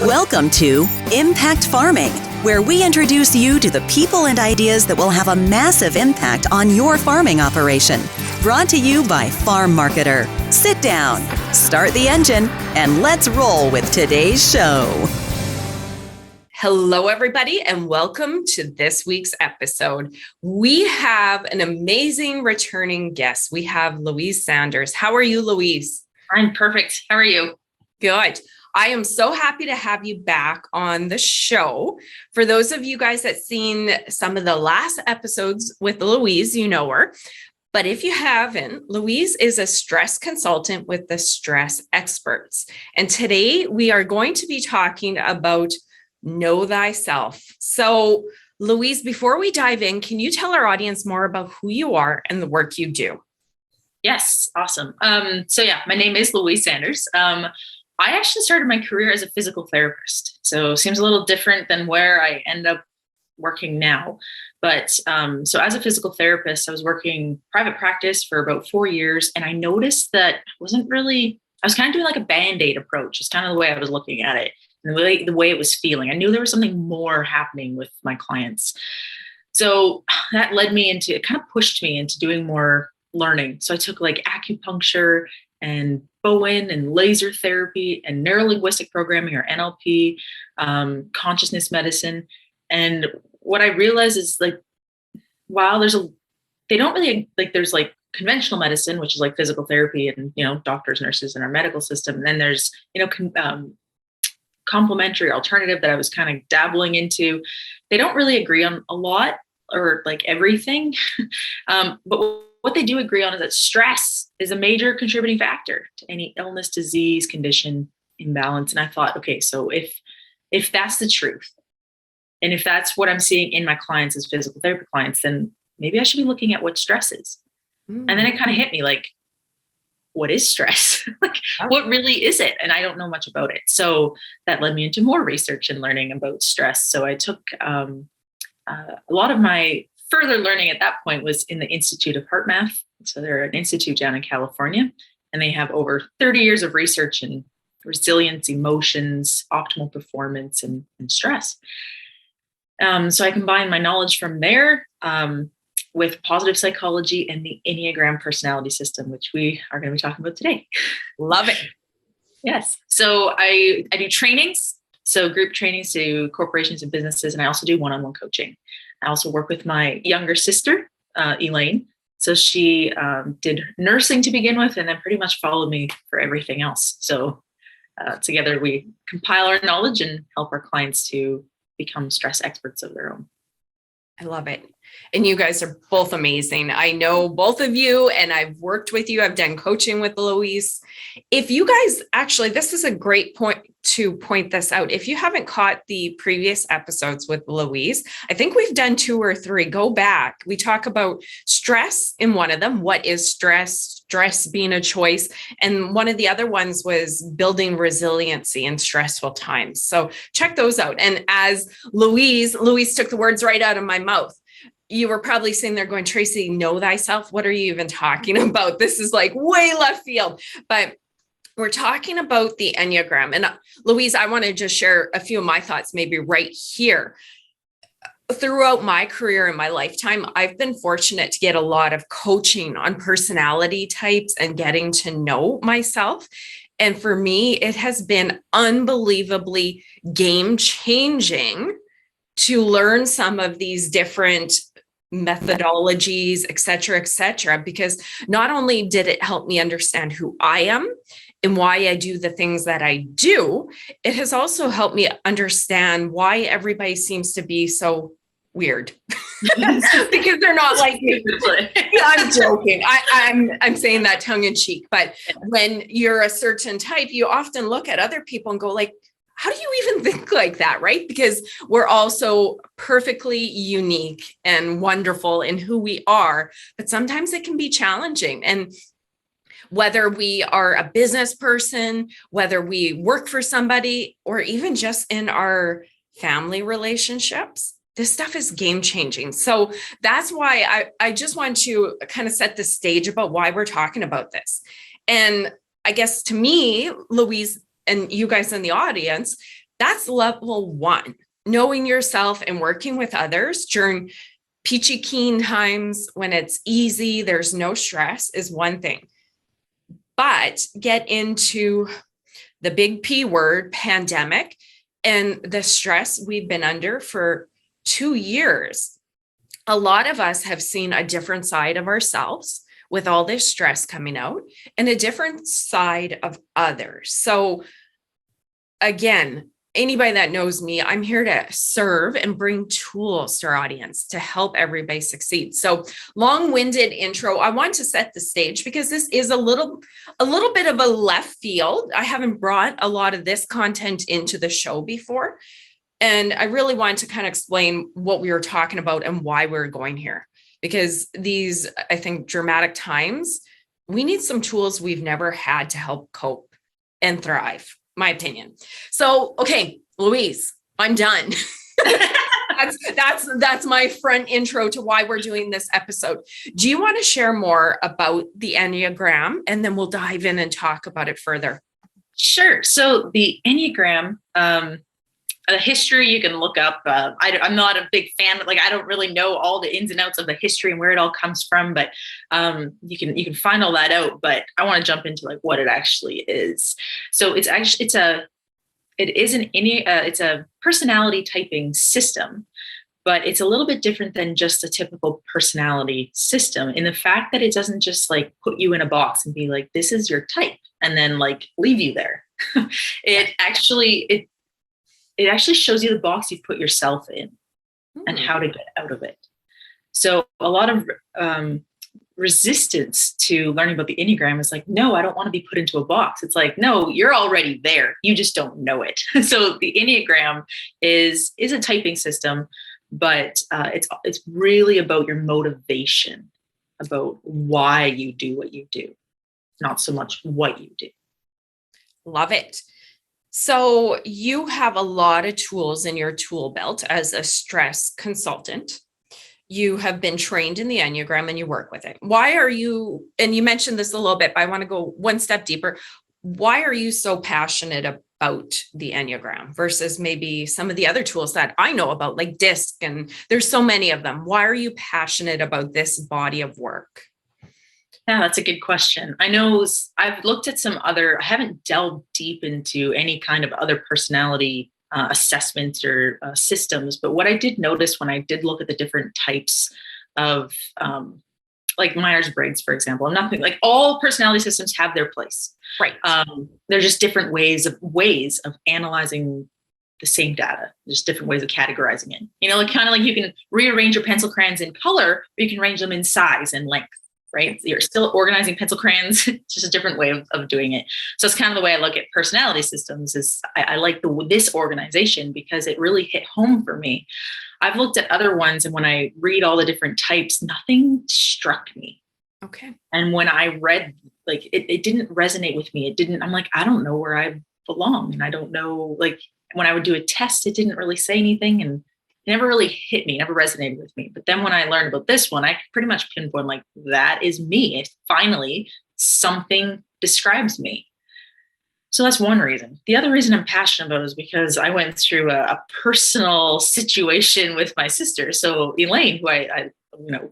Welcome to Impact Farming, where we introduce you to the people and ideas that will have a massive impact on your farming operation. Brought to you by Farm Marketer. Sit down, start the engine, and let's roll with today's show. Hello, everybody, and welcome to this week's episode. We have an amazing returning guest. We have Louise Sanders. How are you, Louise? I'm perfect. How are you? Good. I am so happy to have you back on the show. For those of you guys that seen some of the last episodes with Louise, you know her. But if you haven't, Louise is a stress consultant with the Stress Experts. And today we are going to be talking about Know Thyself. So, Louise, before we dive in, can you tell our audience more about who you are and the work you do? Yes, awesome. My name is Louise Sanders. I actually started my career as a physical therapist. So it seems a little different than where I end up working now. But so as a physical therapist, I was working private practice for about 4 years. And I noticed that I was kind of doing like a Band-Aid approach. It's kind of the way I was looking at it and the way it was feeling. I knew there was something more happening with my clients. So that it kind of pushed me into doing more learning. So I took like acupuncture and Bowen and laser therapy and neurolinguistic programming, or NLP, consciousness medicine. And what I realized is like, while there's like conventional medicine, which is like physical therapy and, doctors, nurses in our medical system. And then there's, complementary alternative that I was kind of dabbling into. They don't really agree on a lot or like everything. But what they do agree on is that stress is a major contributing factor to any illness, disease, condition, imbalance. And I thought, okay, so if that's the truth, and if that's what I'm seeing in my clients as physical therapy clients, then maybe I should be looking at what stress is. And then it kind of hit me like, what is stress? What really is it? And I don't know much about it. So that led me into more research and learning about stress. So I took a lot of my further learning at that point was in the Institute of Heart Math. So they're an institute down in California, and they have over 30 years of research in resilience, emotions, optimal performance, and stress. So I combined my knowledge from there with positive psychology and the Enneagram personality system, which we are going to be talking about today. Love it. Yes. So I do trainings, so group trainings to corporations and businesses, and I also do one-on-one coaching. I also work with my younger sister, Elaine. So she did nursing to begin with, and then pretty much followed me for everything else. So together we compile our knowledge and help our clients to become stress experts of their own. I love it. And you guys are both amazing. I know both of you, and I've worked with you. I've done coaching with Louise. If you guys this is a great point to point this out. If you haven't caught the previous episodes with Louise, I think we've done 2 or 3. Go back. We talk about stress in one of them. What is stress? Stress being a choice. And one of the other ones was building resiliency in stressful times. So check those out. And as Louise took the words right out of my mouth. You were probably sitting there going, Tracy, know thyself. What are you even talking about? This is like way left field. But we're talking about the Enneagram. And Louise, I want to just share a few of my thoughts, maybe right here. Throughout my career and my lifetime, I've been fortunate to get a lot of coaching on personality types and getting to know myself. And for me, it has been unbelievably game-changing to learn some of these different methodologies, et cetera, because not only did it help me understand who I am and why I do the things that I do, it has also helped me understand why everybody seems to be so weird because they're not like me. I'm joking. I'm saying that tongue in cheek, but when you're a certain type, you often look at other people and go like, how do you even think like that, right? Because we're also perfectly unique and wonderful in who we are, but sometimes it can be challenging. And whether we are a business person, whether we work for somebody, or even just in our family relationships, this stuff is game changing. So that's why I just want to kind of set the stage about why we're talking about this. And I guess to me, Louise, and you guys in the audience, That's level one. Knowing yourself and working with others during peachy keen times when it's easy, there's no stress is one thing. But get into the big P word, pandemic, and the stress we've been under for 2 years. A lot of us have seen a different side of ourselves with all this stress coming out and a different side of others. So again, anybody that knows me, I'm here to serve and bring tools to our audience to help everybody succeed. So long-winded intro. I want to set the stage because this is a little bit of a left field. I haven't brought a lot of this content into the show before. And I really wanted to kind of explain what we were talking about and why we're going here. Because these, I think, dramatic times, we need some tools we've never had to help cope and thrive. My opinion. So, okay, Louise, I'm done. that's my front intro to why we're doing this episode. Do you want to share more about the Enneagram, and then we'll dive in and talk about it further? Sure. So the Enneagram, a history you can look up. I'm not a big fan, like I don't really know all the ins and outs of the history and where it all comes from, but you can find all that out. But I want to jump into like what it actually is. So it's a personality typing system, but it's a little bit different than just a typical personality system in the fact that it doesn't just like put you in a box and be like, this is your type, and then like leave you there. It actually shows you the box you've put yourself in and how to get out of it. So a lot of resistance to learning about the Enneagram is like, no, I don't want to be put into a box. It's like, no, you're already there. You just don't know it. So the Enneagram is a typing system, but it's really about your motivation, about why you do what you do, not so much what you do. Love it. So you have a lot of tools in your tool belt as a stress consultant. You have been trained in the Enneagram and you work with it. Why are you, and you mentioned this a little bit, but I want to go one step deeper. Why are you so passionate about the Enneagram versus maybe some of the other tools that I know about, like DISC, and there's so many of them. Why are you passionate about this body of work? Yeah, that's a good question. I know I've looked at I haven't delved deep into any kind of other personality assessments or systems, but what I did notice when I did look at the different types of, like Myers-Briggs, for example, I'm not thinking like all personality systems have their place. Right. They're just different ways of analyzing the same data. There's different ways of categorizing it. You know, like kind of like you can rearrange your pencil crayons in color, or you can arrange them in size and length. Right? You're still organizing pencil crayons, it's just a different way of doing it. So it's kind of the way I look at personality systems is I like this organization because it really hit home for me. I've looked at other ones, and when I read all the different types, nothing struck me. Okay. And when I read, like, it didn't resonate with me. I'm like, I don't know where I belong. And I don't know, like when I would do a test, it didn't really say anything. And it never really hit me, never resonated with me. But then when I learned about this one, I could pretty much pinpoint like, that is me. It finally, something describes me. So that's one reason. The other reason I'm passionate about it is because I went through a personal situation with my sister. So Elaine, who I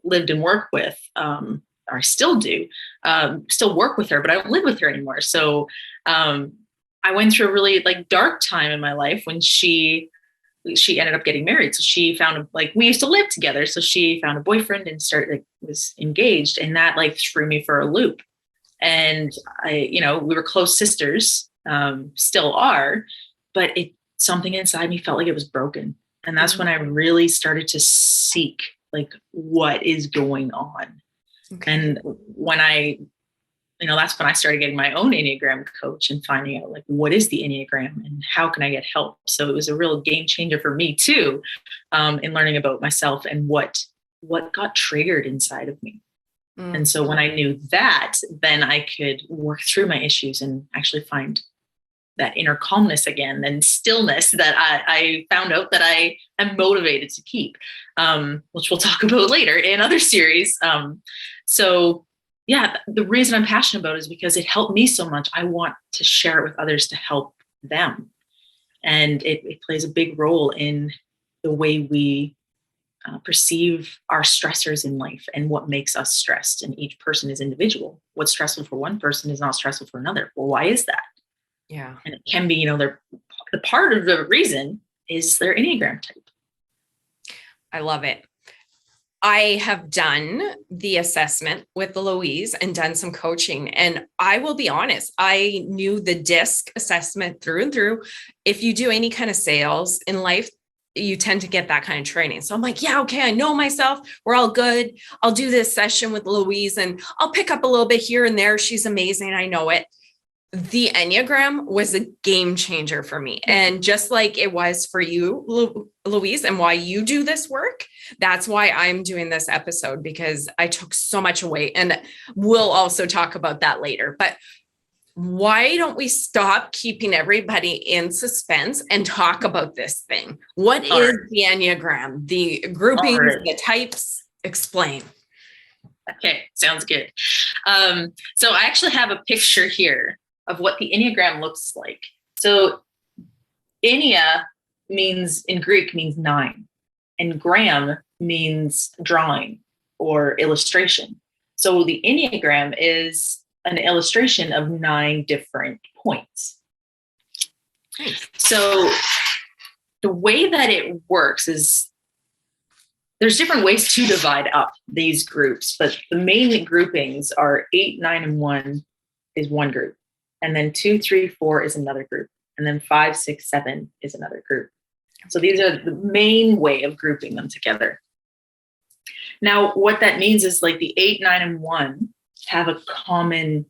lived and worked with, or I still do, still work with her, but I don't live with her anymore. So I went through a really like dark time in my life when she ended up getting married. So she found we used to live together. So she found a boyfriend and was engaged, and that like threw me for a loop. And we were close sisters, still are, but something inside me felt like it was broken. And that's when I really started to seek like what is going on. Okay. And when that's when I started getting my own Enneagram coach and finding out like, what is the Enneagram and how can I get help? So it was a real game changer for me too, in learning about myself and what got triggered inside of me. Mm. And so when I knew that, then I could work through my issues and actually find that inner calmness again and stillness that I found out that I am motivated to keep, which we'll talk about later in other series. So yeah, the reason I'm passionate about it is because it helped me so much. I want to share it with others to help them. And it plays a big role in the way we perceive our stressors in life and what makes us stressed. And each person is individual. What's stressful for one person is not stressful for another. Well, why is that? Yeah. And it can be, the part of the reason is their Enneagram type. I love it. I have done the assessment with Louise and done some coaching. And I will be honest, I knew the DISC assessment through and through. If you do any kind of sales in life, you tend to get that kind of training. So I'm like, yeah, okay, I know myself. We're all good. I'll do this session with Louise and I'll pick up a little bit here and there. She's amazing. I know it. The Enneagram was a game changer for me. And just like it was for you, Louise, and why you do this work, that's why I'm doing this episode, because I took so much away. And we'll also talk about that later. But why don't we stop keeping everybody in suspense and talk about this thing? What is the Enneagram? The groupings, the types? Explain. Okay, sounds good. So I actually have a picture here of what the Enneagram looks like. So Ennea in Greek means 9, and gram means drawing or illustration. So the Enneagram is an illustration of 9 different points. Nice. So the way that it works is there's different ways to divide up these groups, but the main groupings are 8, 9, and 1 is one group. And then 2, 3, 4 is another group. And then 5, 6, 7 is another group. So these are the main way of grouping them together. Now, what that means is like the 8, 9, and 1 have a common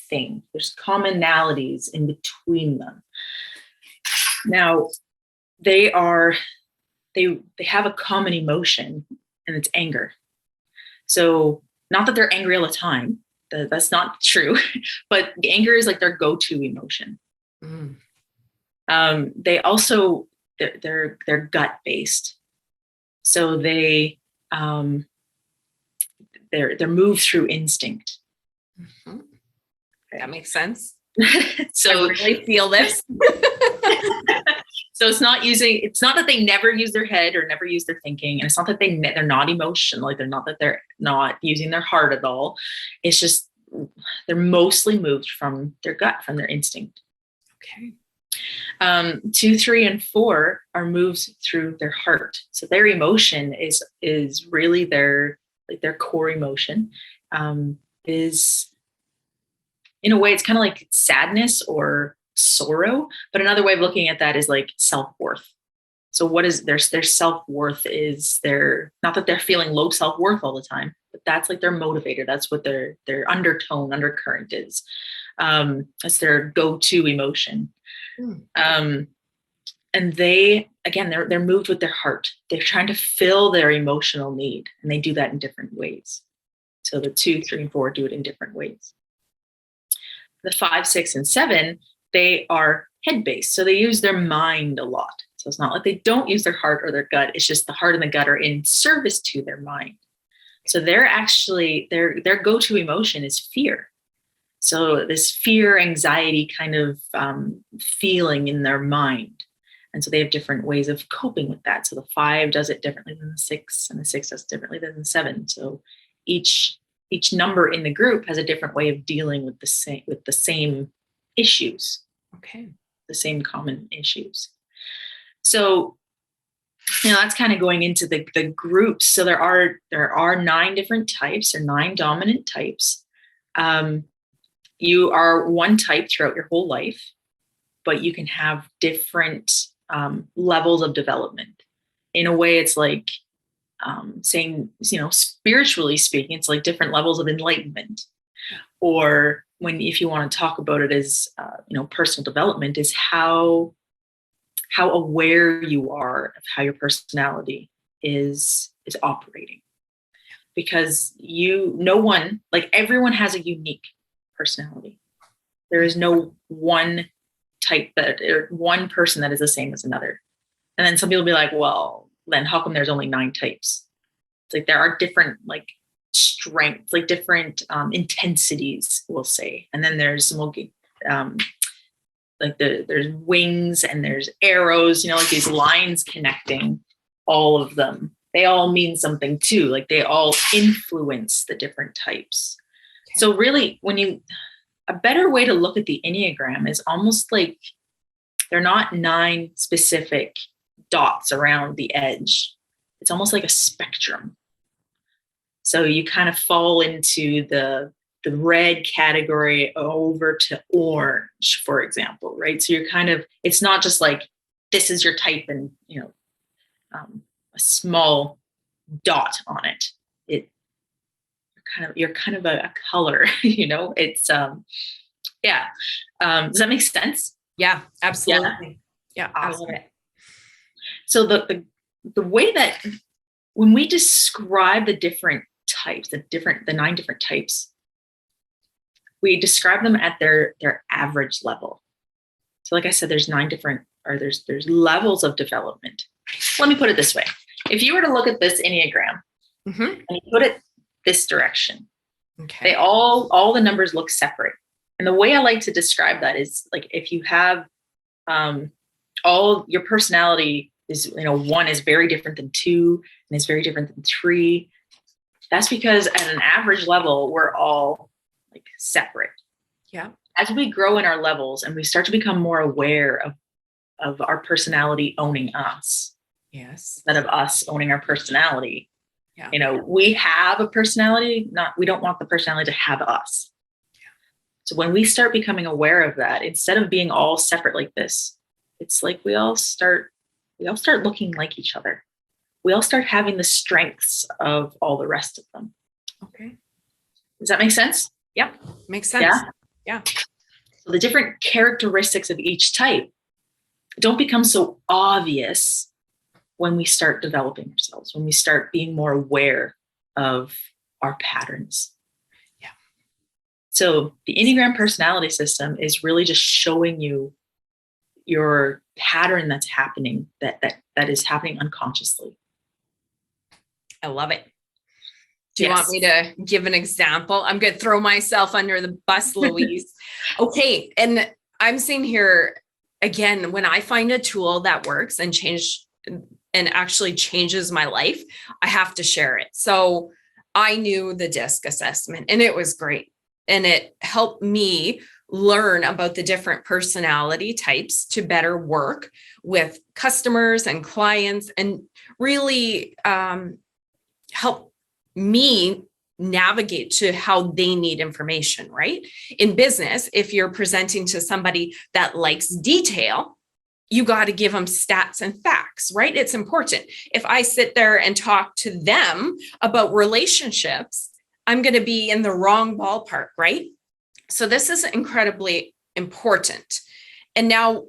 thing. There's commonalities in between them. Now, they have a common emotion, and it's anger. So not that they're angry all the time. That's not true, but anger is like their go-to emotion. They also, they're gut based. So they're moved through instinct. Mm-hmm. Okay. That makes sense. So I really feel this. So it's not that they never use their head or never use their thinking. And it's not that they're not emotional. Like they're not using their heart at all. It's just, they're mostly moved from their gut, from their instinct. Okay. 2, 3, and 4 are moved through their heart. So their emotion is really their core emotion, is, in a way, it's kind of like sadness or sorrow. But another way of looking at that is like self-worth. So what is their self-worth is not that they're feeling low self-worth all the time, but that's like their motivator. That's what their undercurrent is. That's their go-to emotion. And they're moved with their heart. They're trying to fill their emotional need, and they do that in different ways. So the 2, 3, and 4 do it in different ways. The 5, 6, and 7, they are head-based. So they use their mind a lot. So it's not like they don't use their heart or their gut. It's just the heart and the gut are in service to their mind. So they're actually, their go-to emotion is fear. So this fear, anxiety kind of feeling in their mind. And so they have different ways of coping with that. So the 5 does it differently than the 6, and the 6 does it differently than the 7. So each number in the group has a different way of dealing with the same issues. Okay. The same common issues. So, that's kind of going into the groups. So there are 9 different types, or 9 dominant types. You are one type throughout your whole life, but you can have different levels of development. In a way, it's like saying, spiritually speaking, it's like different levels of enlightenment. Or if you want to talk about it as, personal development, is how aware you are of how your personality is operating. Because everyone has a unique personality. There is no one type or one person that is the same as another. And then some people be like, well, then how come there's only 9 types? It's like there are different strengths, like different intensities, we'll say. And then there's like there's wings and there's arrows, like these lines connecting all of them. They all mean something too. Like they all influence the different types. Okay. So really, a better way to look at the Enneagram is almost like they're not 9 specific dots around the edge. It's almost like a spectrum. So you kind of fall into the red category over to orange, for example, right? So it's not just like, this is your type and, a small dot on it. You're kind of a color, it's, yeah. Does that make sense? Yeah, absolutely. Yeah, awesome. So the way that when we describe the different types, the 9 different types, we describe them at their average level. So like I said, there's 9 different, or there's levels of development. Let me put it this way. If you were to look at this Enneagram and you put it this direction, okay, they all the numbers look separate. And the way I like to describe that is like, if you have all your personality is, 1 is very different than 2 and is very different than 3. That's because at an average level, we're all like separate. Yeah. As we grow in our levels and we start to become more aware of our personality owning us. Yes. Instead of us owning our personality. Yeah. We have a personality, we don't want the personality to have us. Yeah. So when we start becoming aware of that, instead of being all separate like this, it's like we all start looking like each other. We all start having the strengths of all the rest of them. Okay. Does that make sense? Yep. Makes sense. Yeah. So the different characteristics of each type don't become so obvious when we start developing ourselves, when we start being more aware of our patterns. Yeah. So the Enneagram personality system is really just showing you your pattern that's happening, that is happening unconsciously. I love it. Do you want me to give an example? I'm going to throw myself under the bus, Louise. Okay. And I'm saying here, again, when I find a tool that works and actually changes my life, I have to share it. So I knew the DISC assessment and it was great. And it helped me learn about the different personality types to better work with customers and clients and really help me navigate to how they need information, right? In business, if you're presenting to somebody that likes detail, you got to give them stats and facts, right? It's important. If I sit there and talk to them about relationships, I'm going to be in the wrong ballpark, right? So this is incredibly important. And now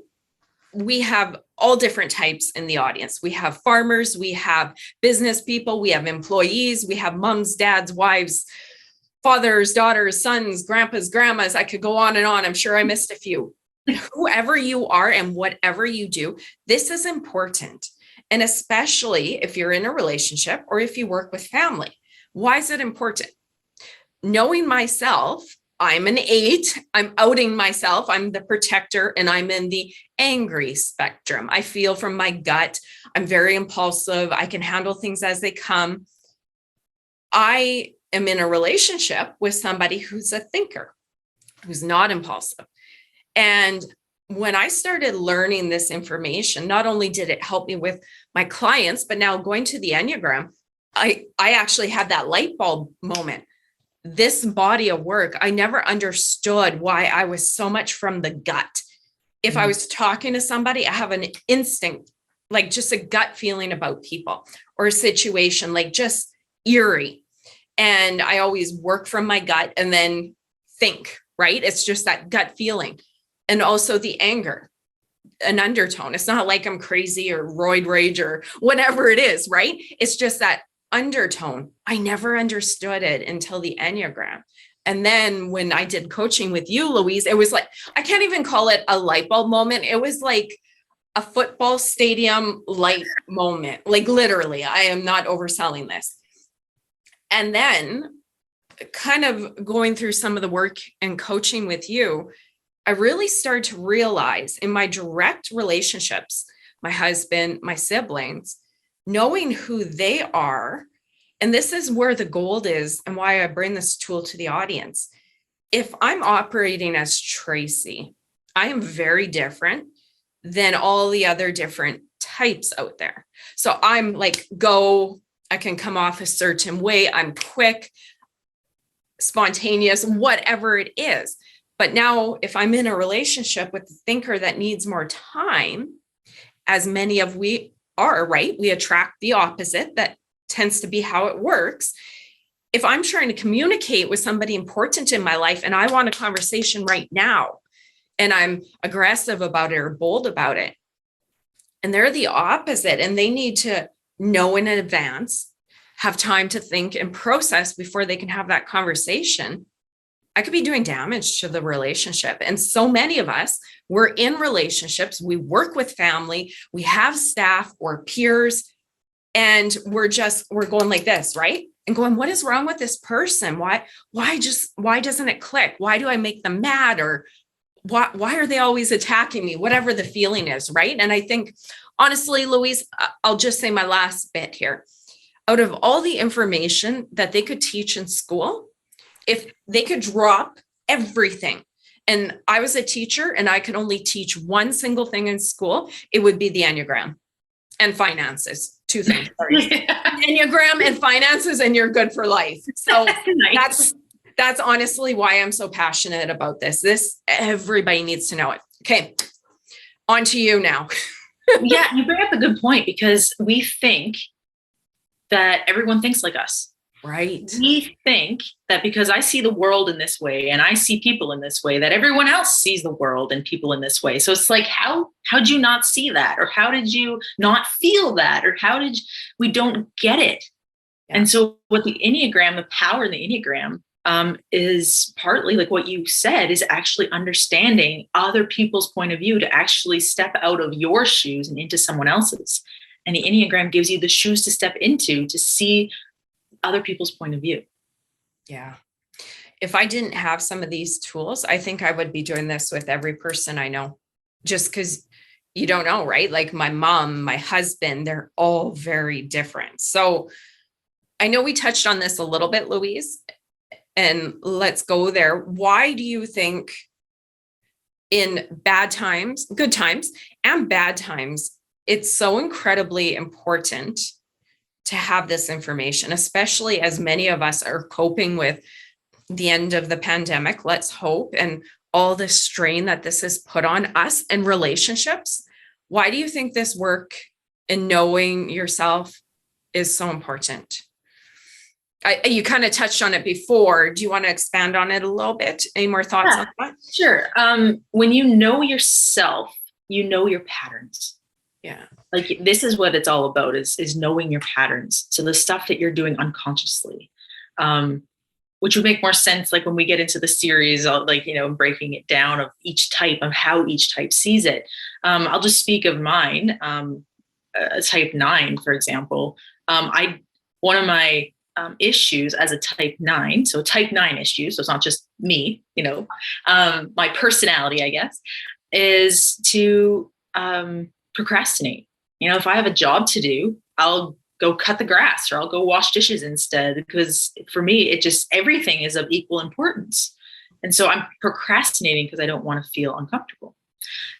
we have all different types in the audience. We have farmers, we have business people, we have employees, we have moms, dads, wives, fathers, daughters, sons, grandpas, grandmas. I could go on and on. I'm sure I missed a few. Whoever you are and whatever you do, this is important. And especially if you're in a relationship or if you work with family. Why is it important? Knowing myself, I'm an 8, I'm outing myself, I'm the protector, and I'm in the angry spectrum. I feel from my gut, I'm very impulsive, I can handle things as they come. I am in a relationship with somebody who's a thinker, who's not impulsive. And when I started learning this information, not only did it help me with my clients, but now going to the Enneagram, I actually had that light bulb moment. This body of work, I never understood why I was so much from the gut. If I was talking to somebody, I have an instinct, like just a gut feeling about people or a situation, like just eerie. And I always work from my gut and then think, right? It's just that gut feeling. And also the anger, an undertone. It's not like I'm crazy or roid rage or whatever it is, right? It's just that undertone. I never understood it until the Enneagram. And then when I did coaching with you, Louise, it was like, I can't even call it a light bulb moment. It was like a football stadium light moment. Like literally, I am not overselling this. And then kind of going through some of the work and coaching with you, I really started to realize in my direct relationships, my husband, my siblings, knowing who they are. And this is where the gold is and why I bring this tool to the audience. If I'm operating as Tracy, I am very different than all the other different types out there. So I'm like, I can come off a certain way. I'm quick, spontaneous, whatever it is. But now if I'm in a relationship with a thinker that needs more time, as many of we are, right? We attract the opposite. That tends to be how it works. If I'm trying to communicate with somebody important in my life and I want a conversation right now, and I'm aggressive about it or bold about it, and they're the opposite, and they need to know in advance, have time to think and process before they can have that conversation, I could be doing damage to the relationship. And so many of us, we're in relationships, we work with family, we have staff or peers, and we're going like this, right? And going, what is wrong with this person? Why doesn't it click? Why do I make them mad? Or why are they always attacking me? Whatever the feeling is, right? And I think, honestly, Louise, I'll just say my last bit here. Out of all the information that they could teach in school, if they could drop everything, and I was a teacher and I could only teach one single thing in school, it would be the Enneagram and finances. Two things. Enneagram and finances, and you're good for life. So nice. That's honestly why I'm so passionate about this. Everybody needs to know it. Okay. On to you now. Yeah, you bring up a good point, because we think that everyone thinks like us. Right. We think that because I see the world in this way and I see people in this way, that everyone else sees the world and people in this way. So it's like, how'd you not see that? Or how did you not feel that? Or we don't get it. Yeah. And so what the Enneagram, the power in the Enneagram, is partly like what you said, is actually understanding other people's point of view, to actually step out of your shoes and into someone else's. And the Enneagram gives you the shoes to step into, to see other people's point of view. Yeah. If I didn't have some of these tools, I think I would be doing this with every person I know, just because you don't know, right? Like my mom, my husband, they're all very different. So I know we touched on this a little bit, Louise, and let's go there. Why do you think in bad times, good times and bad times, it's so incredibly important to have this information, especially as many of us are coping with the end of the pandemic, let's hope, and all the strain that this has put on us and relationships? Why do you think this work in knowing yourself is so important? You kind of touched on it before. Do you want to expand on it a little bit? Any more thoughts on that? Sure. When you know yourself, you know your patterns. Yeah. Like, this is what it's all about, is knowing your patterns. So the stuff that you're doing unconsciously, which would make more sense. Like when we get into the series, breaking it down of each type, of how each type sees it. I'll just speak of mine. Type 9, for example. One of my issues as a type 9, so type 9 issues, so it's not just me, my personality, I guess, is to procrastinate. If I have a job to do, I'll go cut the grass, or I'll go wash dishes instead, because for me, everything is of equal importance. And so I'm procrastinating because I don't want to feel uncomfortable.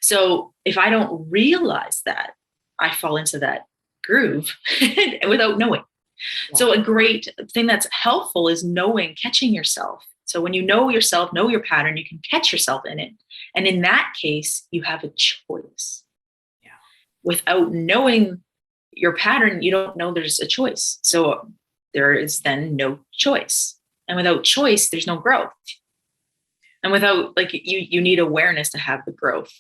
So if I don't realize that, I fall into that groove without knowing. Yeah. So a great thing that's helpful is catching yourself. So when you know yourself, know your pattern, you can catch yourself in it. And in that case, you have a choice. Yeah. Without knowing your pattern, you don't know there's a choice. So there is then no choice. And without choice, there's no growth. And without, you need awareness to have the growth.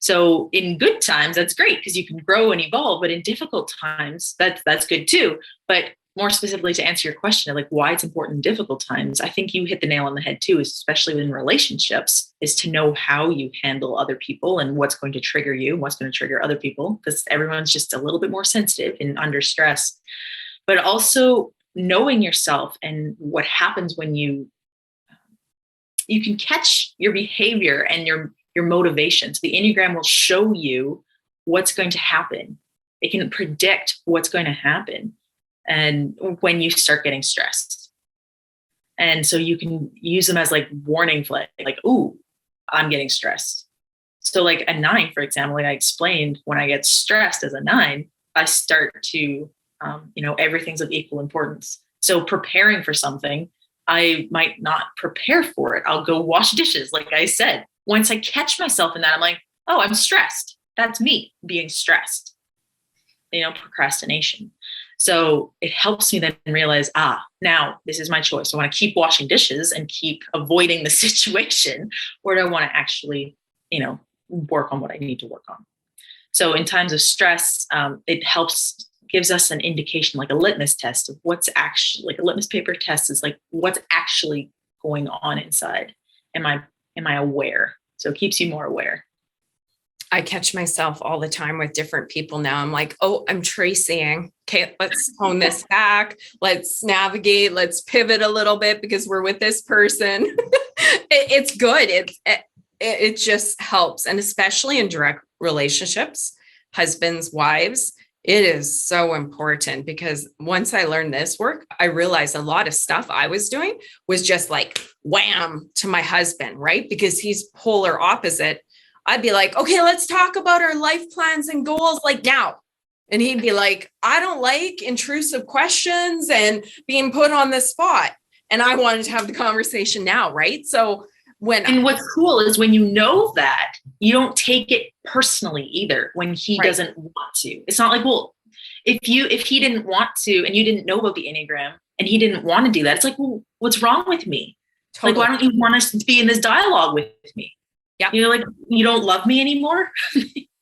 So in good times, that's great because you can grow and evolve. But in difficult times, that's good too. But more specifically, to answer your question of why it's important in difficult times, I think you hit the nail on the head too, especially in relationships, is to know how you handle other people and what's going to trigger you and what's going to trigger other people, because everyone's just a little bit more sensitive and under stress. But also knowing yourself and what happens when you can catch your behavior and your motivation. So the Enneagram will show you what's going to happen. It can predict what's going to happen and when you start getting stressed. And so you can use them as like warning flag, like, ooh, I'm getting stressed. So like a 9, for example, like I explained, when I get stressed as a 9, I start to, everything's of equal importance. So preparing for something, I might not prepare for it. I'll go wash dishes, like I said. Once I catch myself in that, I'm like, oh, I'm stressed. That's me being stressed, procrastination. So it helps me then realize, now this is my choice. I want to keep washing dishes and keep avoiding the situation, or do I want to actually, work on what I need to work on? So in times of stress, it gives us an indication, like a litmus test of what's actually, like a litmus paper test is like, what's actually going on inside. Am I aware? So it keeps you more aware. I catch myself all the time with different people now. I'm like, oh, I'm Tracying. Okay, let's hone this back. Let's navigate. Let's pivot a little bit because we're with this person. It's good. It just helps. And especially in direct relationships, husbands, wives, it is so important because once I learned this work, I realized a lot of stuff I was doing was just like wham to my husband, right? Because he's polar opposite. I'd be like, okay, let's talk about our life plans and goals like now. And he'd be like, I don't like intrusive questions and being put on the spot. And I wanted to have the conversation now, right? So what's cool is when you know that, you don't take it personally either when he doesn't want to. It's not like, well, if he didn't want to and you didn't know about the Enneagram and he didn't want to do that, it's like, well, what's wrong with me? Totally. Like, why don't you want us to be in this dialogue with me? Yeah. Like, you don't love me anymore.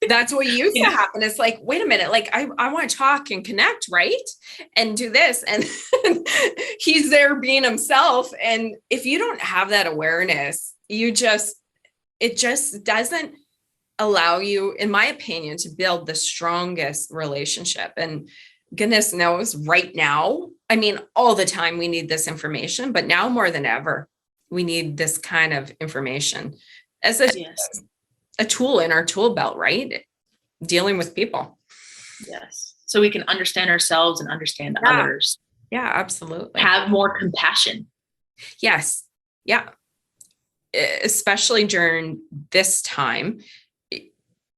That's what used to happen. It's like, wait a minute, like I want to talk and connect, right? And do this. And he's there being himself. And if you don't have that awareness, it just doesn't allow you, in my opinion, to build the strongest relationship. And goodness knows right now, I mean, all the time we need this information, but now more than ever, we need this kind of information as a tool in our tool belt, right? Dealing with people. Yes. So we can understand ourselves and understand others. Yeah, absolutely. Have more compassion. Yes. Yeah. Especially during this time.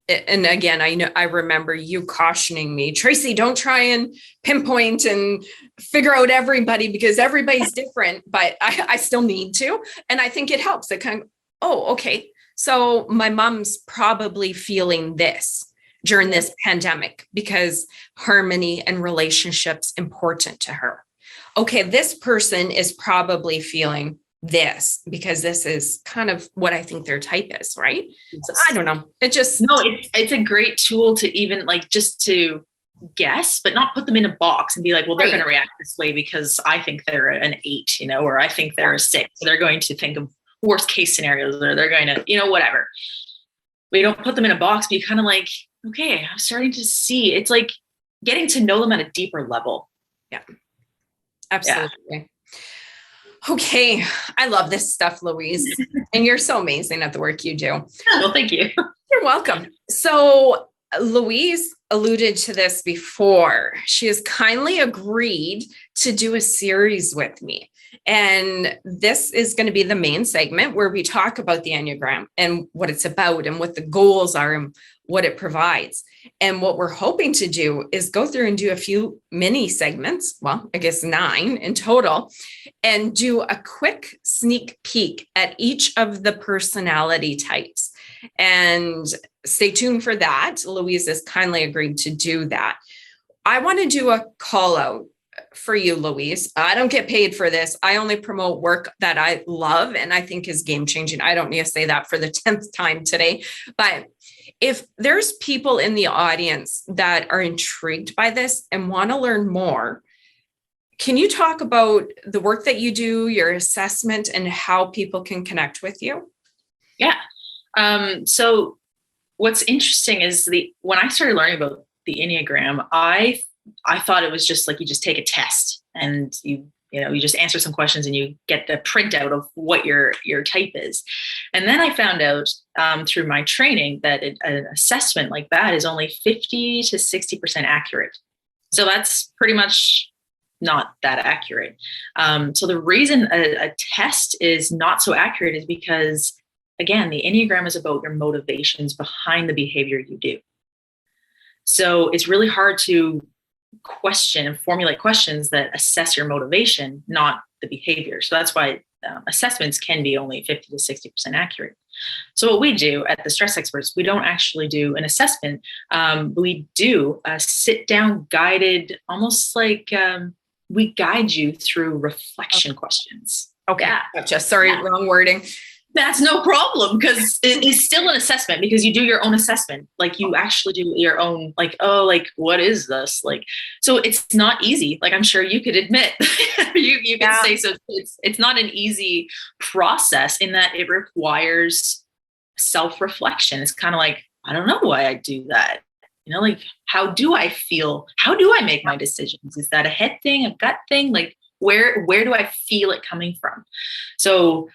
And again, I remember you cautioning me, Tracy, don't try and pinpoint and figure out everybody because everybody's different, but I still need to. And I think it helps. It kind of, okay. So my mom's probably feeling this during this pandemic because harmony and relationships important to her. Okay, this person is probably feeling this because this is kind of what I think their type is, right? Yes. So I don't know. It's a great tool to even like just to guess, but not put them in a box and be like, well, they're going to react this way because I think they're an 8, or I think they're a 6. So they're going to think of worst case scenarios, or they're going to, whatever. We don't put them in a box, but you kind of like, okay, I'm starting to see. It's like getting to know them at a deeper level. Yeah, absolutely. Yeah. Okay. I love this stuff, Louise. And you're so amazing at the work you do. Well, thank you. You're welcome. So Louise alluded to this before. She has kindly agreed to do a series with me. And this is going to be the main segment where we talk about the Enneagram and what it's about and what the goals are and what it provides. And what we're hoping to do is go through and do a few mini segments, well, I guess 9 in total, and do a quick sneak peek at each of the personality types. And stay tuned for that. Louise has kindly agreed to do that. I want to do a call out for you, Louise. I don't get paid for this. I only promote work that I love and I think is game changing. I don't need to say that for the 10th time today, but if there's people in the audience that are intrigued by this and want to learn more, can you talk about the work that you do, your assessment, and how people can connect with you? Yeah. So what's interesting is when I started learning about the Enneagram, I thought it was just like you just take a test and you you just answer some questions and you get the printout of what your type is. And then I found out through my training that an assessment like that is only 50 to 60% accurate. So that's pretty much not that accurate. So the reason a test is not so accurate is because, again, the Enneagram is about your motivations behind the behavior you do. So it's really hard to question and formulate questions that assess your motivation, not the behavior. So that's why assessments can be only 50 to 60% accurate. So what we do at the Stress Experts, we don't actually do an assessment. We do a sit down guided, almost like we guide you through reflection questions. Okay. Yeah. Gotcha. Sorry, wrong wording. That's no problem, because it is still an assessment, because you do your own assessment. Like you actually do your own, like, oh, like, what is this? Like, so it's not easy. Like, I'm sure you could admit, you can say, so it's not an easy process in that it requires self-reflection. It's kind of like, I don't know why I do that. Like, how do I feel? How do I make my decisions? Is that a head thing, a gut thing? Like, where do I feel it coming from? So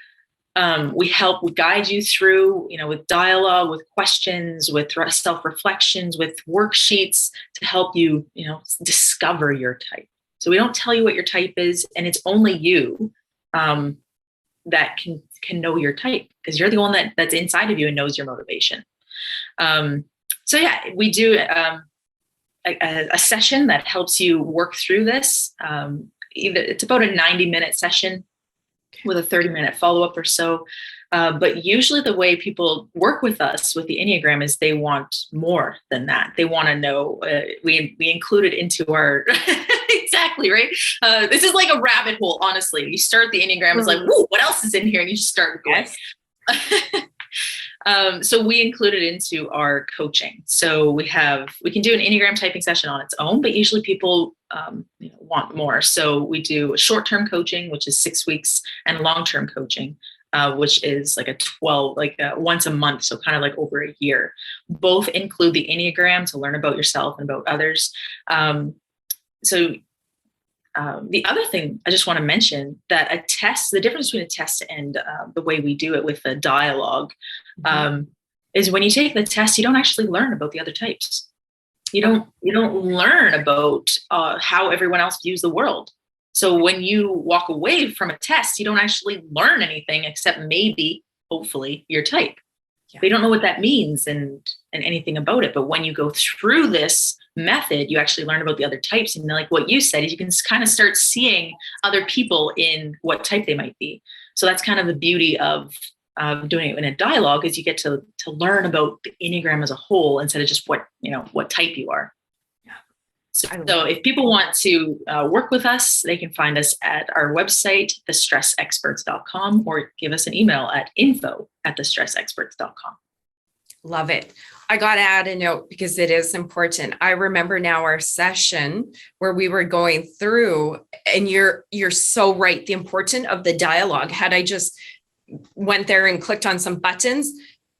we guide you through, with dialogue, with questions, with self-reflections, with worksheets to help you, discover your type. So we don't tell you what your type is, and it's only you that can know your type, because you're the one that's inside of you and knows your motivation. So yeah, we do a session that helps you work through this. It's about a 90-minute session with a 30-minute follow-up or so. But usually the way people work with us with the Enneagram is they want more than that. They want to know, we include it into our, exactly, right? This is like a rabbit hole, honestly. You start the Enneagram, it's like, whoa, what else is in here? And you just start going. So we include it into our coaching. So we can do an Enneagram typing session on its own, but usually people want more. So we do short-term coaching, which is 6 weeks, and long-term coaching, which is like once a month. So kind of like over a year. Both include the Enneagram to learn about yourself and about others. The other thing I just want to mention, that a test, the difference between a test and the way we do it with the dialogue, is when you take the test, you don't actually learn about the other types. You don't learn about how everyone else views the world. So when you walk away from a test, you don't actually learn anything except maybe, hopefully, your type. Yeah. They don't know what that means and anything about it. But when you go through this method, you actually learn about the other types. And like what you said, is you can kind of start seeing other people in what type they might be. So that's kind of the beauty of doing it in a dialogue, is you get to learn about the Enneagram as a whole instead of just what type you are. Yeah. So if people want to work with us, they can find us at our website, thestressexperts.com, or give us an email at info@thestressexperts.com. Love it. I got to add a note because it is important. I remember now our session where we were going through, and you're so right. The importance of the dialogue. Had I just went there and clicked on some buttons,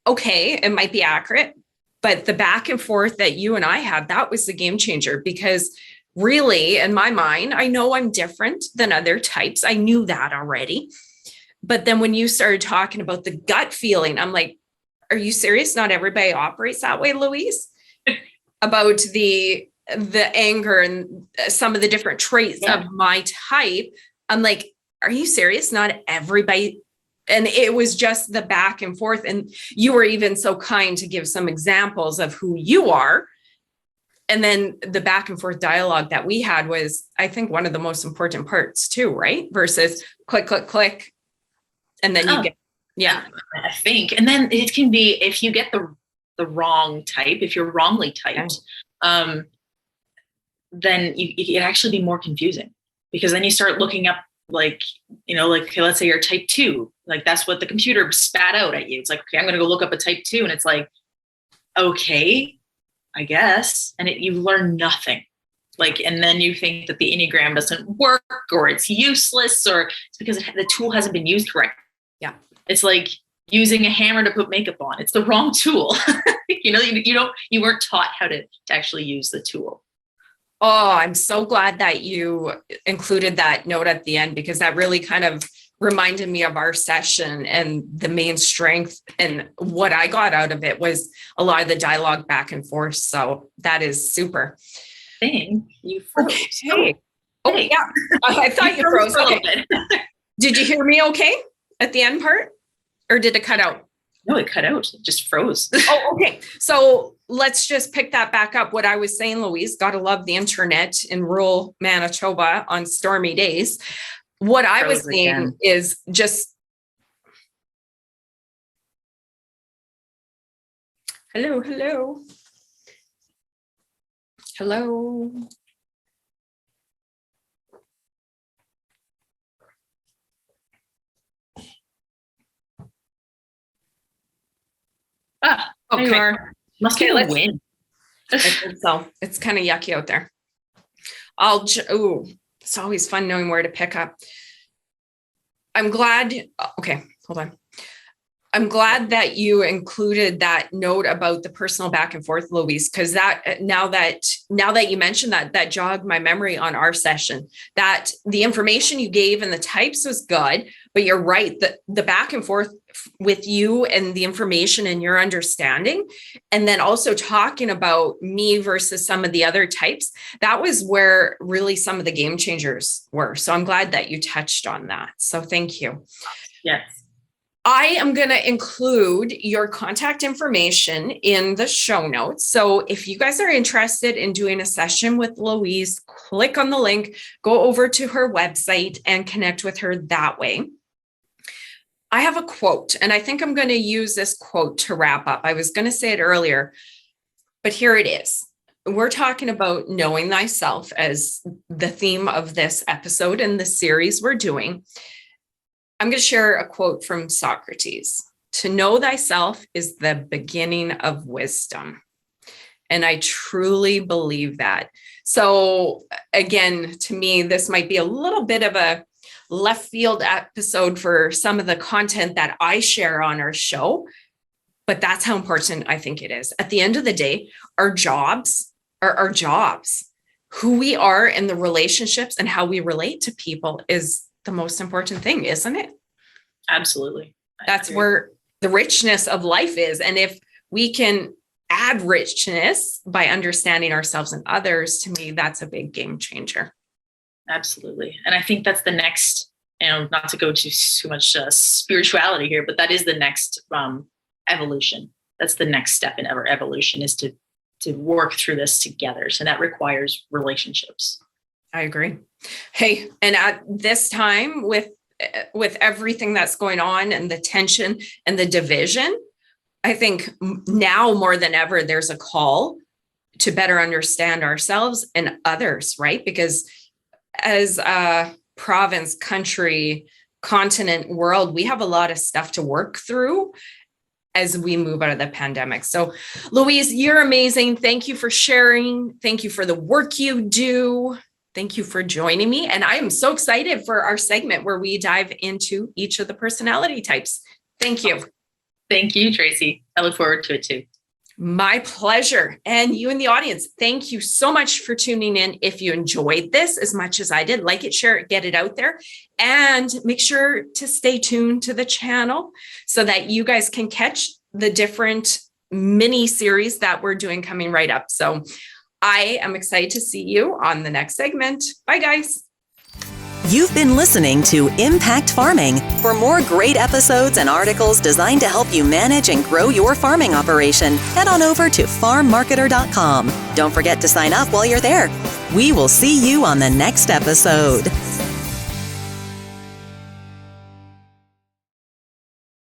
okay, it might be accurate, but the back and forth that you and I had, that was the game changer, because really, in my mind, I know I'm different than other types. I knew that already. But then when you started talking about the gut feeling, I'm like, are you serious? Not everybody operates that way, Louise? About the anger and some of the different traits of my type. I'm like, are you serious? Not everybody. And it was just the back and forth. And you were even so kind to give some examples of who you are. And then the back and forth dialogue that we had was, I think, one of the most important parts too, right? Versus click, click, click. And then you get, I think. And then it can be, if you get the wrong type, if you're wrongly typed, then it can actually be more confusing, because then you start looking up, like, okay, let's say you're type 2, like that's what the computer spat out at you. It's like, okay, I'm going to go look up a type 2. And it's like, okay, I guess. And you learn nothing. Like, and then you think that the Enneagram doesn't work, or it's useless, or it's because the tool hasn't been used correctly. Yeah. It's like using a hammer to put makeup on. It's the wrong tool. You weren't taught how to actually use the tool. Oh, I'm so glad that you included that note at the end, because that really kind of reminded me of our session, and the main strength and what I got out of it was a lot of the dialogue back and forth. So that is super. Thing you froze. Okay. Oh, yeah. I thought you froze. Okay. Did you hear me okay at the end part, or did it cut out? No, it cut out. It just froze. Oh, okay. So let's just pick that back up. What I was saying, Louise, gotta love the internet in rural Manitoba on stormy days. What I was saying is just, hello. Okay. Must be a win. So it's kind of yucky out there. It's always fun knowing where to pick up. I'm glad. Okay, hold on. I'm glad that you included that note about the personal back and forth, Louise, because that now that you mentioned that jogged my memory on our session, that the information you gave and the types was good, but you're right, the back and forth with you and the information and your understanding, and then also talking about me versus some of the other types, that was where really some of the game changers were. So I'm glad that you touched on that. So thank you. Yes. I am going to include your contact information in the show notes. So if you guys are interested in doing a session with Louise, click on the link, go over to her website and connect with her that way. I have a quote, and I think I'm going to use this quote to wrap up. I was going to say it earlier, but here it is. We're talking about knowing thyself as the theme of this episode and the series we're doing. I'm going to share a quote from Socrates. To know thyself is the beginning of wisdom. And I truly believe that. So again, to me, this might be a little bit of a left field episode for some of the content that I share on our show, but that's how important I think it is. At the end of the day, our jobs are our jobs. Who we are and the relationships and how we relate to people is the most important thing, isn't it? Absolutely. That's where the richness of life is. And if we can add richness by understanding ourselves and others, to me, that's a big game changer. Absolutely. And I think that's the next, not to go to too much spirituality here, but that is the next evolution. That's the next step in our evolution, is to work through this together. So that requires relationships. I agree. Hey, and at this time with everything that's going on and the tension and the division, I think now more than ever, there's a call to better understand ourselves and others, right? Because as a province, country, continent, world, we have a lot of stuff to work through as we move out of the pandemic. So Louise, you're amazing. Thank you for sharing. Thank you for the work you do. Thank you for joining me. And I am so excited for our segment where we dive into each of the personality types. Thank you. Thank you, Tracy. I look forward to it too. My pleasure. And you in the audience, thank you so much for tuning in. If you enjoyed this as much as I did, like it, share it, get it out there, and make sure to stay tuned to the channel so that you guys can catch the different mini series that we're doing coming right up. So I am excited to see you on the next segment. Bye, guys. You've been listening to Impact Farming. For more great episodes and articles designed to help you manage and grow your farming operation, head on over to farmmarketer.com. Don't forget to sign up while you're there. We will see you on the next episode.